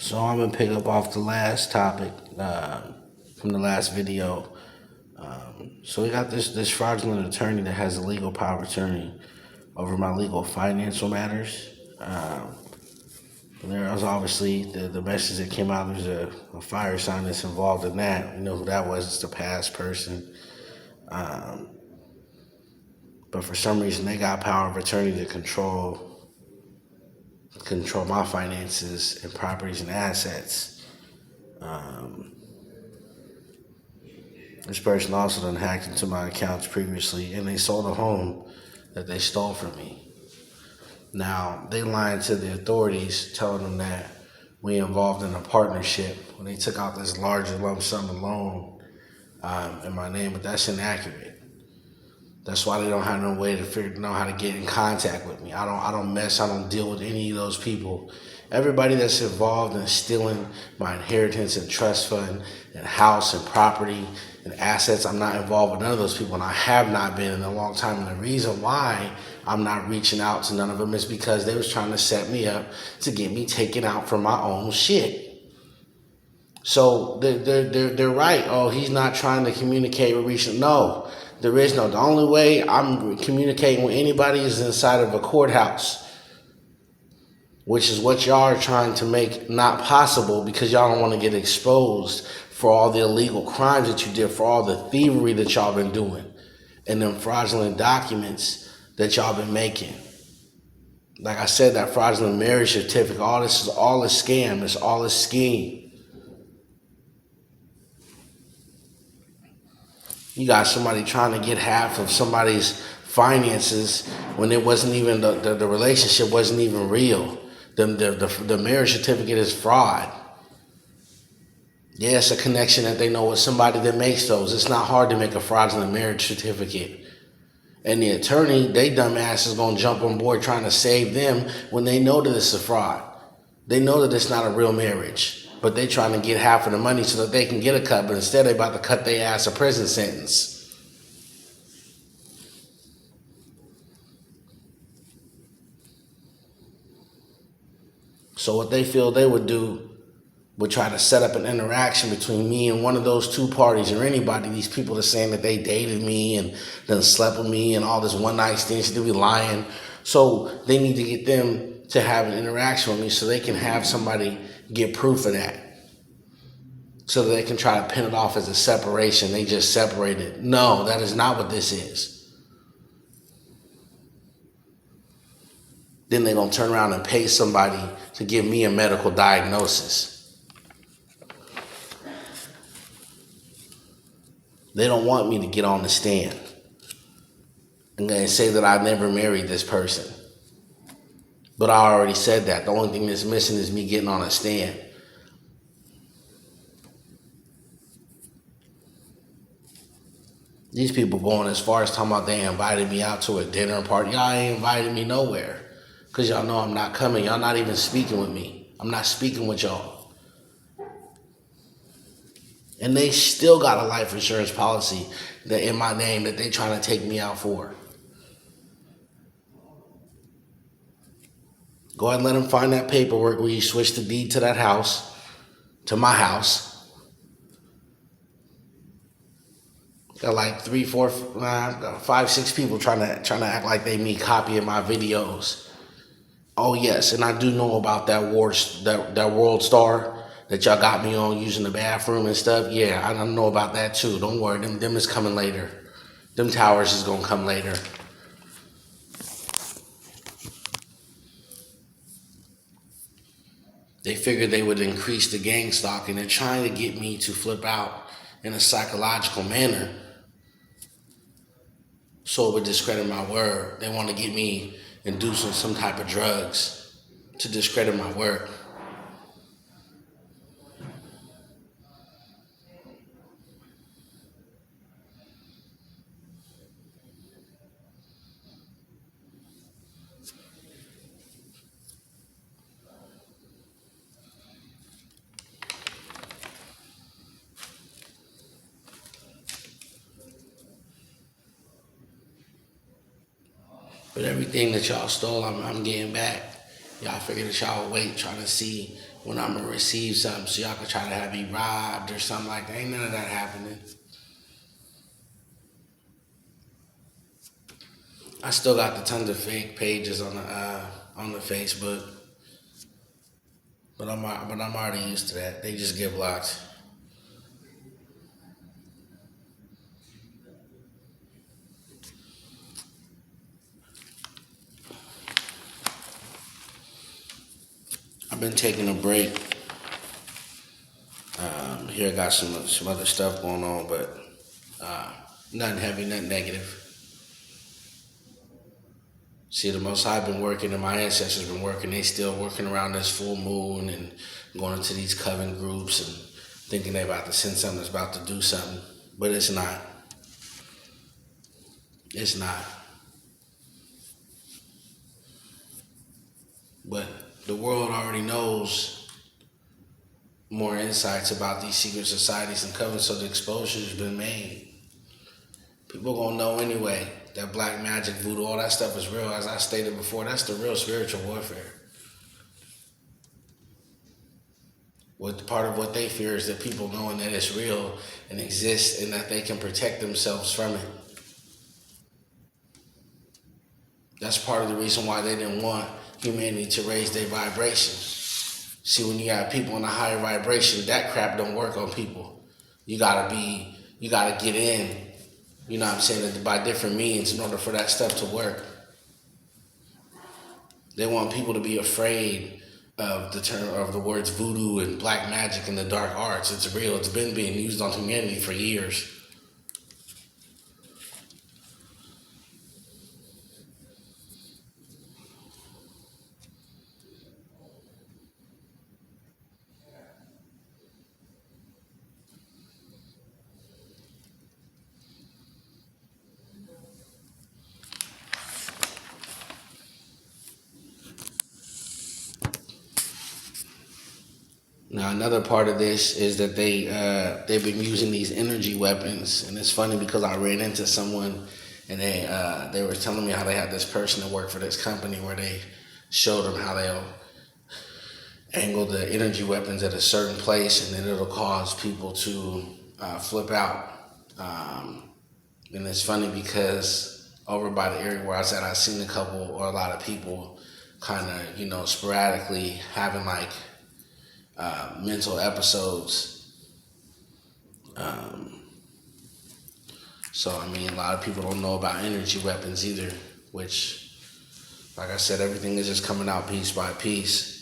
So I'm gonna pick up off the last topic from the last video. So we got this fraudulent attorney that has a legal power of attorney over my legal financial matters. There was obviously the message that came out. There's a fire sign that's involved in that. You know who that was? It's the past person. But for some reason, they got power of attorney to control my finances and properties and assets. This person also done hacked into my accounts previously, and they sold a home that they stole from me. Now, they lied to the authorities, telling them that we involved in a partnership when they took out this larger lump sum loan in my name, but that's inaccurate. That's why they don't have no way to know how to get in contact with me. I don't deal with any of those people. Everybody that's involved in stealing my inheritance and trust fund and house and property and assets, I'm not involved with none of those people, and I have not been in a long time. And the reason why I'm not reaching out to none of them is because they was trying to set me up to get me taken out for my own shit. So they're right. Oh, he's not trying to communicate with reaching. No, there is no. The only way I'm communicating with anybody is inside of a courthouse, which is what y'all are trying to make not possible because y'all don't want to get exposed for all the illegal crimes that you did, for all the thievery that y'all been doing, and them fraudulent documents that y'all been making. Like I said, that fraudulent marriage certificate, all this is all a scam. It's all a scheme. You got somebody trying to get half of somebody's finances when it wasn't even, the relationship wasn't even real. The marriage certificate is fraud. Yeah, it's a connection that they know with somebody that makes those. It's not hard to make a fraudulent marriage certificate. And the attorney, they dumbass is going to jump on board trying to save them when they know that it's a fraud. They know that it's not a real marriage, but they trying to get half of the money so that they can get a cut, but instead they about to cut their ass a prison sentence. So what they feel they would do would try to set up an interaction between me and one of those two parties, or anybody. These people are saying that they dated me and then slept with me and all this one night stands, they be lying. So they need to get them to have an interaction with me so they can have somebody get proof of that, so that they can try to pin it off as a separation. They just separated. No, that is not what this is. Then they're going to turn around and pay somebody to give me a medical diagnosis. They don't want me to get on the stand and say that I never married this person. But I already said that. The only thing that's missing is me getting on a stand. These people going as far as talking about they invited me out to a dinner party. Y'all ain't invited me nowhere because y'all know I'm not coming. Y'all not even speaking with me. I'm not speaking with y'all. And they still got a life insurance policy that in my name that they trying to take me out for. Go ahead and let them find that paperwork where you switch the deed to that house, to my house. Got like 3, 4, 5, 6 people trying to act like they me copying my videos. Oh yes, and I do know about that World Star that y'all got me on using the bathroom and stuff. Yeah, I know about that too. Don't worry, them is coming later. Them towers is gonna come later. They figured they would increase the gang stock, and they're trying to get me to flip out in a psychological manner so it would discredit my word. They want to get me inducing some type of drugs to discredit my word. But everything that y'all stole, I'm getting back. Y'all figured that y'all would wait, trying to see when I'm gonna receive something, so y'all could try to have me robbed or something like that. Ain't none of that happening. I still got the tons of fake pages on the Facebook, but I'm already used to that. They just get blocked. I've been taking a break. Here I got some other stuff going on, but uh, nothing heavy, nothing negative. See, the Most High been working, and my ancestors been working. They still working around this full moon and going into these coven groups and thinking they about to send something that's about to do something, but it's not. It's not. But the world already knows more insights about these secret societies and covens, so the exposure's been made. People gonna know anyway that black magic, voodoo, all that stuff is real. As I stated before, that's the real spiritual warfare. What part of what they fear is that people knowing that it's real and exists and that they can protect themselves from it. That's part of the reason why they didn't want humanity to raise their vibration. See, when you have people in a higher vibration, that crap don't work on people. You gotta get in, you know what I'm saying, by different means in order for that stuff to work. They want people to be afraid of the term of the words voodoo and black magic and the dark arts. It's real. It's been being used on humanity for years. Now another part of this is that they've been using these energy weapons, and it's funny because I ran into someone, and they were telling me how they had this person that worked for this company where they showed them how they'll angle the energy weapons at a certain place, and then it'll cause people to flip out. Um, and it's funny because over by the area where I was at, I seen a couple or a lot of people kind of sporadically having like mental episodes. Um, so I mean, a lot of people don't know about energy weapons either, which, like I said, everything is just coming out piece by piece.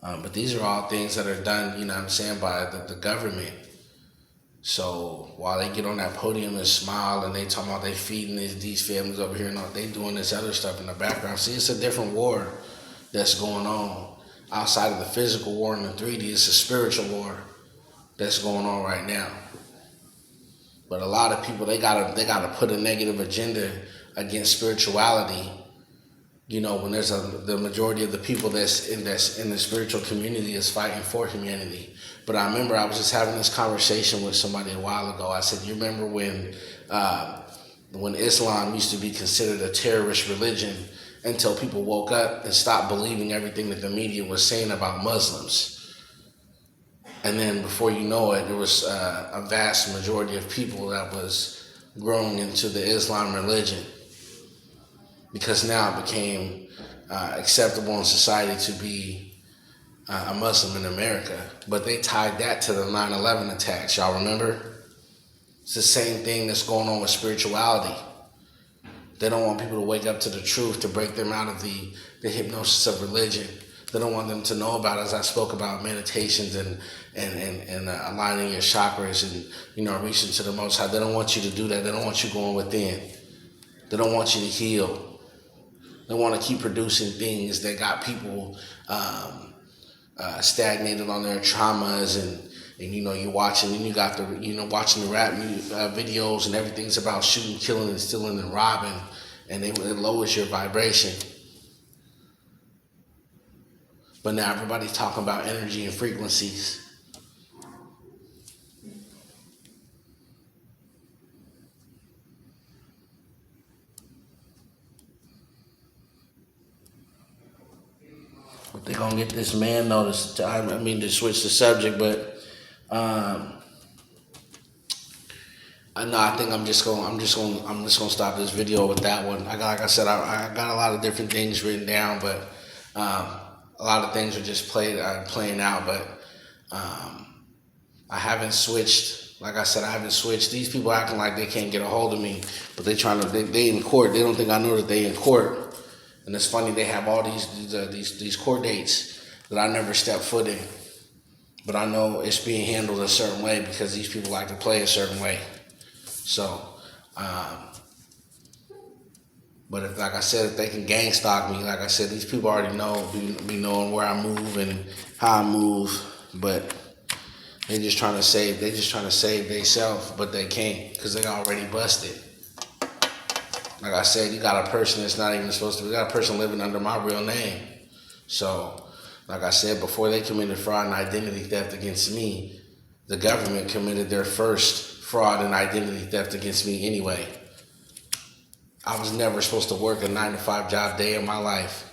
But these are all things that are done, you know what I'm saying, by the government. So while they get on that podium and smile and they talk about they feeding these families over here and all, they doing this other stuff in the background. See, it's a different war that's going on outside of the physical war in the 3D. It's a spiritual war that's going on right now. But a lot of people, they gotta put a negative agenda against spirituality. When there's the majority of the people that's in the spiritual community is fighting for humanity. But I remember I was just having this conversation with somebody a while ago. I said, "You remember when Islam used to be considered a terrorist religion until people woke up and stopped believing everything that the media was saying about Muslims?" And then before you know it, there was a vast majority of people that was growing into the Islam religion, because now it became acceptable in society to be a Muslim in America. But they tied that to the 9/11 attacks. Y'all remember? It's the same thing that's going on with spirituality. They don't want people to wake up to the truth, to break them out of the hypnosis of religion. They don't want them to know about, as I spoke about, meditations and aligning your chakras and reaching to the Most High. They don't want you to do that. They don't want you going within. They don't want you to heal. They want to keep producing things that got people stagnated on their traumas, and you're watching, and you got the watching the rap videos, and everything's about shooting, killing, and stealing and robbing, and it lowers your vibration. But now everybody's talking about energy and frequencies. gonna get this man notice. I mean to switch the subject, but I know. I think I'm just gonna stop this video with that one. Like I said, I got a lot of different things written down, but a lot of things are just playing out. But I haven't switched. Like I said, I haven't switched. These people acting like they can't get a hold of me, but they in court. They don't think I know that they in court. And it's funny, they have all these court dates that I never stepped foot in. But I know it's being handled a certain way because these people like to play a certain way. So, but if, like I said, if they can gang stalk me, like I said, these people already know, be knowing where I move and how I move. But they just trying to save themselves, but they can't because they already busted. Like I said, you got a person that's not even supposed to. You got a person living under my real name. So, like I said, before they committed fraud and identity theft against me, the government committed their first fraud and identity theft against me anyway. I was never supposed to work a 9-to-5 job day in my life.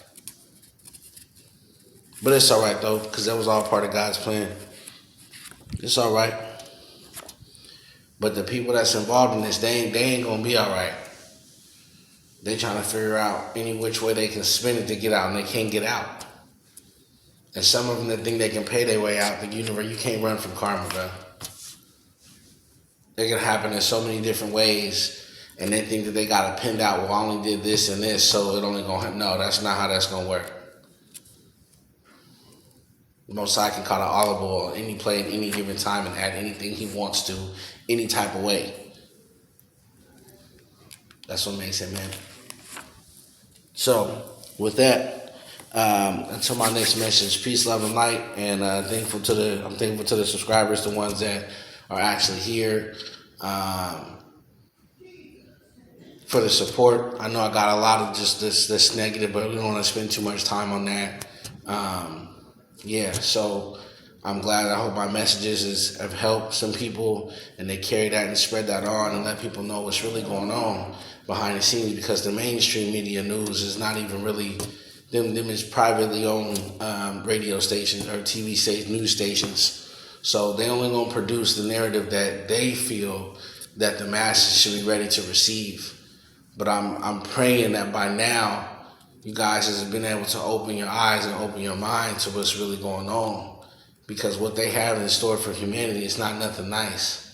But it's all right though, because that was all part of God's plan. It's all right. But the people that's involved in this, they ain't gonna be all right. They trying to figure out any which way they can spin it to get out, and they can't get out. And some of them that think they can pay their way out, the universe, you can't run from karma, bro. It can happen in so many different ways, and they think that they got it pinned out. Well, I only did this and this, so it only gonna happen. No, that's not how that's gonna work. The Most High can call an olive oil any play at any given time and add anything He wants to, any type of way. That's what makes it, man. So, with that, until my next message, peace, love, and light. And I'm thankful to the subscribers, the ones that are actually here, for the support. I know I got a lot of just this negative, but we don't want to spend too much time on that. Yeah, so I'm glad. I hope my messages have helped some people, and they carry that and spread that on and let people know what's really going on behind the scenes, because the mainstream media news is not even really them is privately owned radio stations or TV news stations. So they only gonna produce the narrative that they feel that the masses should be ready to receive. But I'm praying that by now you guys have been able to open your eyes and open your mind to what's really going on, because what they have in store for humanity is not nothing nice.